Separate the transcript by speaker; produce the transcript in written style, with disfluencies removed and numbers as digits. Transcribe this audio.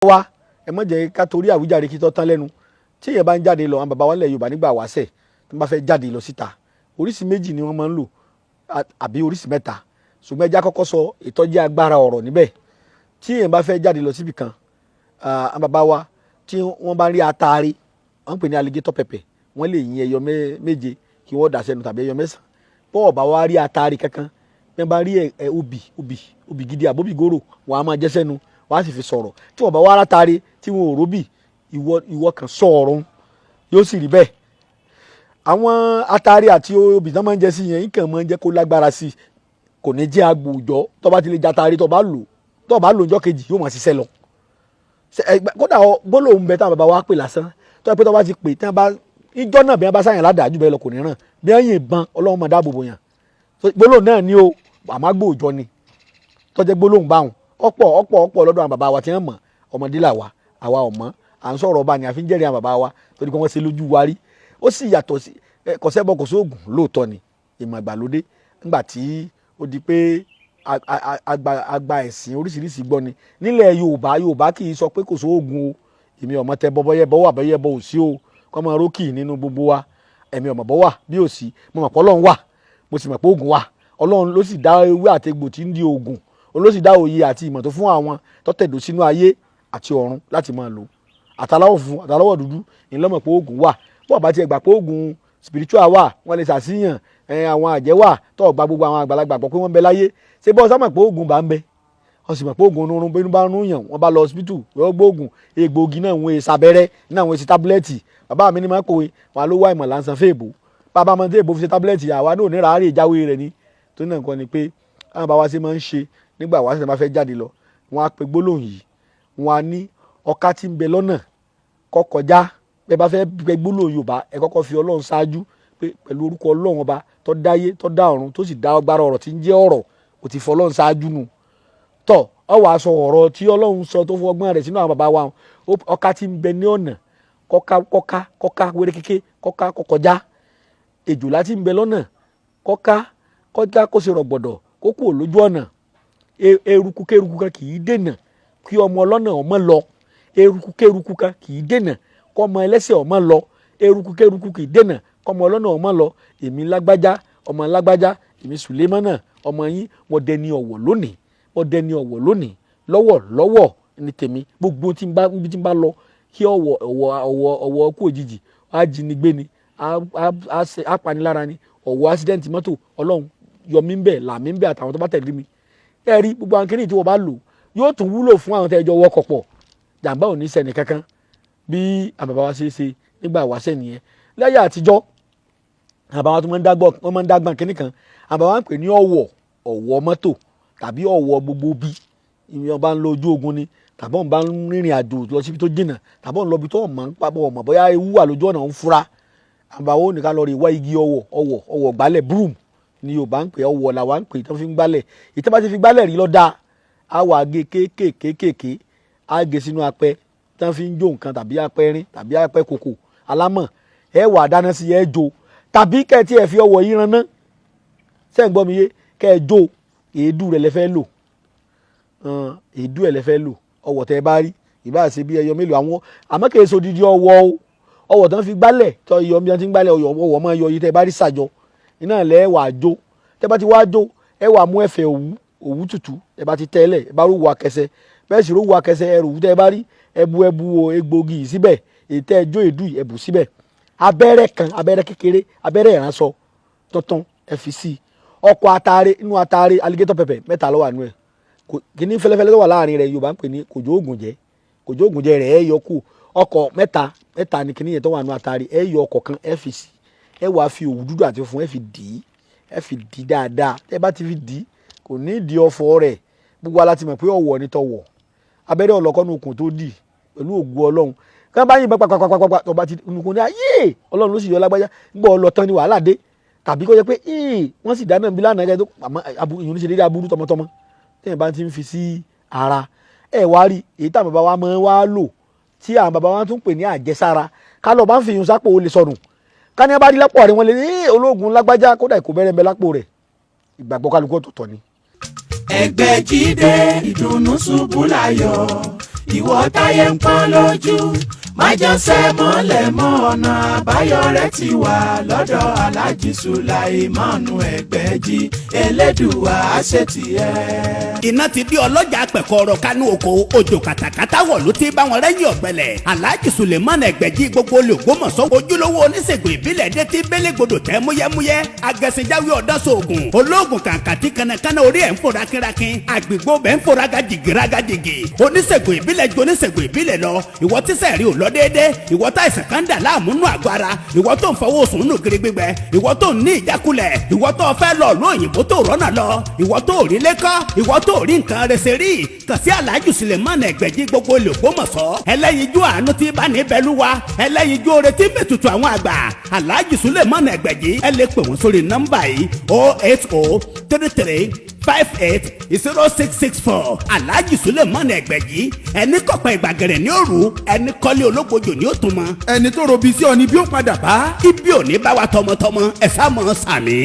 Speaker 1: wa ẹ má jẹ́ ká torí àwíjàre kí tó tán lẹ́nu tí èèyàn bá ń jáde lọ àwọn bàbá wa nílẹ̀ Yorùbá nígbà wáṣẹ̀ tó bá fẹ́ jáde lọ síta oríṣi méjì ni wọ́n máa ń lò àbí oríṣi mẹ́ta ṣùgbọ́n ẹja kọ́kọ́ sọ ìtọ́jú agbára ọ̀rọ̀ níbẹ̀ tí èèyàn bá fẹ́ jáde lọ síbì kan àwọn bàbá wa tí wọ́n bá rí ataare wọ́n ń pè ní alligator pepper wọ́n lè yin ẹyọ méje kí wọ́n dà sẹ́nu tàbí ẹyọ mẹ́sàn-án bọ́ọ̀ bá wá rí ataare kankan bí wọ́n bá rí obì gidi àbóbì gòrò wọ́n á máa jẹ́ sẹ́nu wọ́n á sì fi sọ̀rọ̀ tí wọ́n bá wá ataare tí wọ́n ò róbì ìwọ kan sọ̀rọ̀ yóò sì rí bẹ́ẹ̀ àwọn ataare àti obì tán máa ń jẹ sí yẹn nǹkan máa ń jẹ́ kó lágbára sí i kò ní jẹ́ agbòòjọ́ tó bá ti lè jataare tó bá lò ọjọ́ kejì yóò máa ṣiṣẹ́ lọ kódà gbólóhùn bẹ táwọn bàbá wa pè lásán tó yẹ pé tó bá ti pè tí wọ́n bá ìjọ náà bí wọ́n bá sáyàn ládàá jù bẹ́ẹ̀ lọ kò ní ràn bí wọ́n yìnbọn Ọlọ́run máa dáàbò bò yàn gbólóhùn náà ni o àmọ́ agbòòjọ́ ni tó jẹ́ gbólóhùn báwọn ọ̀pọ̀ lọ́dọ̀ àwọn bàbá wa tí wọ́n mọ̀ ọmọdé là wa àwa ọ̀mọ́ à ń sọ̀rọ̀ ọba ni àfi ń jẹ́rìí àwọn bàbá wa torí pé wọ́n ṣe lójú wa rí ó sì yàtọ̀ sí kọ̀sẹ́bọ̀ kò sóògùn lóòótọ́ ni ìmọ̀ ìgbàlódé ńgbà tí ó di pé agba ẹ̀sìn oríṣiríṣi gbọ́ ni nílẹ̀ Yorùbá kì í sọ pé kò sóògùn o èmi ọmọ tẹ bọ́bọ́yẹ́bọ́ wà bọ́yẹ́bọ́ ò sí o kọ́ mọ rókì nínú gbogbo wa ẹ̀mí ọmọ bọ́ wà bí ò sí mo mọ̀ pé Ọlọ́run wà mo sì mọ̀ pé oògùn wà Ọlọ́run ló sì dá ewé àtegbò tí ń di oògùn ló sì dá òye àti ìmọ̀ tó fún àwọn tó tẹ̀dó sínú ayé àti ọ̀run láti máa lò àtàláwọ̀ funfun àtàláwọ̀ dúdú ìlọ́mọ̀ pé oògùn wà bó bá tiẹ̀ gbà pé oògùn spiritual wà wọ́n lè ṣàṣìyàn àwọn àjẹ́ wà tó gba gbogbo àwọn àgbàlagbà gbọ́ pé wọ́n ń bẹ láyé ṣé bọ́ sámọ̀ pé oògùn bá ń bẹ wọ́n sì mọ̀ pé oògùn onírun bínú bá ń rún yàn wọ́n bá lọ hospital wọ́n gbóògùn egbòogi náà wọ́n èsì abẹ́rẹ́ náà wọ́n èsì tábìlẹ́ẹ̀tì bàbá mi ní máa ń pòwe wọn ló wá ìmọ̀ lásán fèèbò bàbá máa ń tèèbò fi ṣe tábìlẹ́ẹ̀tì àwa náà ní ràárẹ̀ ìjáwé rẹ̀ ni tó náà kọ́ ni pé àwọn bàbá wa ṣe máa ń ṣe nígbà wàá ṣe máa fẹ́ jáde lọ wọn á pe gbólóhùn yìí wọn á ní ọká tí ń bẹ lọ́nà kọ́ kọjá bẹ́ẹ̀ bá fẹ́ pe gbólóhùn Yorùbá ẹ kọ́kọ́ fi Ọlọ́run ṣáájú pé pẹ̀lú orúkọ Ọlọ́run ọba tó dáyé tó dá ọ̀run tó sì dá agbára ọ̀rọ̀ tí ń jẹ́ ọ̀rọ̀ kò ti fọ Ọlọ́run ṣáájú nù tọ́ ọ wàá sọ ọ̀rọ̀ tí Ọlọ́run sọ tó fọgbọ́n rẹ̀ sínú àwọn bàbá wa ọká tí ń bẹ ní ọ̀nà kọ́ká wéré kéké kọ́ká kọjá èjòlá tí ń bẹ lọ́nà kọ́ká kọjá kó ṣe rọ̀gbọ̀dọ̀ kó kúrò lójú ọ̀nà eruku kéruku kan kì í dènà kí ọmọ ọlọ́nà ọmọ lọ eruku kéruku kan kì í dènà kọ́ ọmọ ẹlẹ́sẹ̀ ọmọ lọ eruku kéruku kì í dènà kọ́ ọmọ ọlọ́nà ọmọ lọ èmi lágbájá ọmọ lágbájá èmi Sùlẹ́mánà ọmọ yín mo dẹni ọ̀wọ̀ lónìí lọ́wọ́ ní tèmi gbogbo tí n bá lọ kí ọ̀wọ̀ kú òjijì ajínigbé ni apanilára ni ọ̀wọ̀ accident mọ́tò Ọlọ́run yọ mí ń bẹ̀ là mí ń bẹ̀ àtàwọn tó bá tẹ̀lé mi ẹ rí gbogbo àwọn kìnìún tí wọ́n bá lò yóò tún wúlò fún àwọn tẹ́jọ́ wọ́kọ̀ pọ̀ jàǹbá ò ní ṣẹni kankan bí àbàbà wa ṣe nígbà wáṣẹ̀ nìyẹn láyé àtijọ́ àbàbà tó máa ń dágbọ̀n kínní kan àbàbà ń pè ní ọ̀wọ̀ mọ́tò tàbí ọ̀wọ̀ gbogbo bí ìyẹn bá ń lọ ojú ogun ni tàbí òun bá ń rìnrìn àjò lọ síbi tó jìnnà tàbí òun lọ bí tó ọ̀mọ̀ ń papọ̀ ọ̀mọ̀ bóyá ewu wà lójú ọ̀nà ń fura àbàbà ó nìkan lọ rí wá igi ọ̀wọ̀ gbálẹ̀ broom ni Yorùbá ń pè ọ̀wọ̀ làwa ń pè tó fi ń gbálẹ̀ ìtẹ́ bá ti fi gbálẹ̀ rí lọ́dà á wà gé kéékèèké á gé sínú apẹ tí wọ́n fi ń jó nǹkan tàbí apẹ rin tàbí apẹ kòkò alámọ̀ ẹ wà dáná sí ẹ jó tàbí kẹ́ẹ̀tì ẹ̀ fi ọwọ́ yín raná sẹ́ǹ gbọ́ mi yé kẹ́ ẹ jó èédú rẹ̀ lẹ́fẹ́ lò ọwọ́ tẹ́ ẹ bá rí ìbá ṣe bí ẹyọ mélòó àwọn àmọ́ kì í so dídí ọwọ́ tán fi gbálẹ̀ tọ́ iyọ̀ bí wọ́n ti ń gbálẹ̀ ọwọ́ máa yọ yìí tẹ́ ẹ bá rí sàjọ iná lẹ́ wà jó tẹ́ bá ti wá jó ẹ wà mú ẹ̀fẹ̀ òwú tútù ẹ bá ti tẹ́lẹ̀ ẹ bá rówó akẹsẹ bẹ́ẹ̀ sì rówó akẹsẹ ẹ ròwú tẹ́ ẹ bá rí ẹbu egbògi síbẹ̀ ètẹ́ ẹjọ́ èdú ẹ̀bù síbẹ̀ abẹ́rẹ́ kékeré abẹ́rẹ́ ìránṣọ tuntun ẹ fi sí ọkọ̀ atare inú atare alligator pepper mẹ́ta ló wà nínú ẹ̀ kìíní fẹ́lẹ́fẹ́lẹ́ tó wà láàrin rẹ̀ Yorùbá ń pè ní kòjó ògùn jẹ rẹ̀ ẹ yọ kù ọkọ̀ mẹ́ta ni kìíní yẹn tó wà nínú atare ẹ yọ ọkọ̀ kan ẹ fi sí ẹ wàá fi òwú dúdú àti funfun ẹ fi dì dáadáa ẹ bá ti fi dì kò ní di ọ̀fọ̀ rẹ̀ gbogbo aláti mọ̀ pé ọ̀wọ̀ ni tọ̀wọ̀ abẹ́rẹ́ ọlọ́kọ́nù okùn tó dì pẹ̀lú ògùn Ọlọ́run kí bá yín pàpàpàpàpà tó bá ti nùkún ní ayé Ọlọ́run ló sì yọ lágbájá gbọ́ ọ lọ tán ní wàhálà dé tàbí kó jẹ́ pé wọ́n sì dáná bí lánàá tó ìyún ṣe déédéé aburú tọmọtọmọ tẹ́yìn bá ti ń fi sí ara ẹ̀ wá rí èyí táwọn bàbá wa máa ń wá lò tí àwọn bàbá wa tún pè ní àjẹsára ká lọ bá ń fi yun sápò ó lè sọnù ká ní abá rí lápò rẹ̀ wọ́n lè ní ológun lágbájá kódà ìkó bẹ́rẹ̀ ń bẹ lápò rẹ̀ ìgbàgbọ́ kálukú ọ̀tọ̀ọ̀tọ̀ ni.
Speaker 2: ẹgbẹ́ jíde ìdùnnú ṣubú láyọ̀ ìwọ táyé ń pọ́n lójú májọsẹ́ mọ́lẹ̀ mọ́ ọ̀nà àbáyọ rẹ̀ ti wà lọ́dọ̀ Alhaji Sulaimanu Ẹgbẹ́jí Elédùà àṣetìẹ́.
Speaker 3: iná ti bí ọlọ́jà pẹ̀kọ́rọ̀ kánú oko òjò kàtàkàtà wọ̀ ló ti bá wọn rẹ́yìn ọ̀gbẹ́lẹ̀. Alhaji Sulaimanu Ẹgbẹ́jí gbogbo olè Ògbómọ̀ṣọ́ ojúlówó oníṣègùn ìbílẹ̀ dé ti bélégbodò tẹ́ múyẹ́múyẹ́ agẹ̀sìnjáwé ọ̀dọ́sọ̀ọ̀gùn olóògùn kàǹkàtì kanakana orí ẹ̀ ń fòrà kírakín àgbègbè bẹ́ẹ̀ ń fòrà gàjìgì oníṣègùn ìbílẹ̀ ju oníṣègùn ìbílẹ̀ lọ ìwọ tíṣẹ̀ rí ò lọ déédé ìwọ tá ìsàn kan dà láàmúnú àgọ́ ara ìwọ tó ń fọwọ́ sùn nù gírí gbígbẹ ìwọ tó ń ní ìjákulẹ̀ ìwọ tó fẹ́ lọ ló òyìnbó tó rọ́nà lọ ìwọ tó rí lẹ́kọ́ ìwọ tó rí nǹkan rẹsẹ̀ rí kàn sí Alhaji Sulaimanu Ẹgbẹ́jí gbogbo olè Ògbómọ̀ṣọ́ ẹlẹ́yinjú àánú tí bá ní bẹ́lúwa ẹlẹ́yinjú oore tí mẹ́tutù àwọn àgbà Alhaji Sulaimanu Ẹgbẹ́jí ẹ lè pè wọ́n sórí nọ́mbà yìí 08033580664 Alhaji Sulaimanu Ẹgbẹ́jí ẹni kọ̀pẹ́ ìgbàgẹ̀rẹ̀ ní òru ẹni kọ́lé ológbojò ní òtún mọ́.
Speaker 4: ẹni tó robi sí ọ ni bí ó padà bá.
Speaker 3: ibi ò ní bá wa tọmọtọmọ ẹ sá mọ sàmì.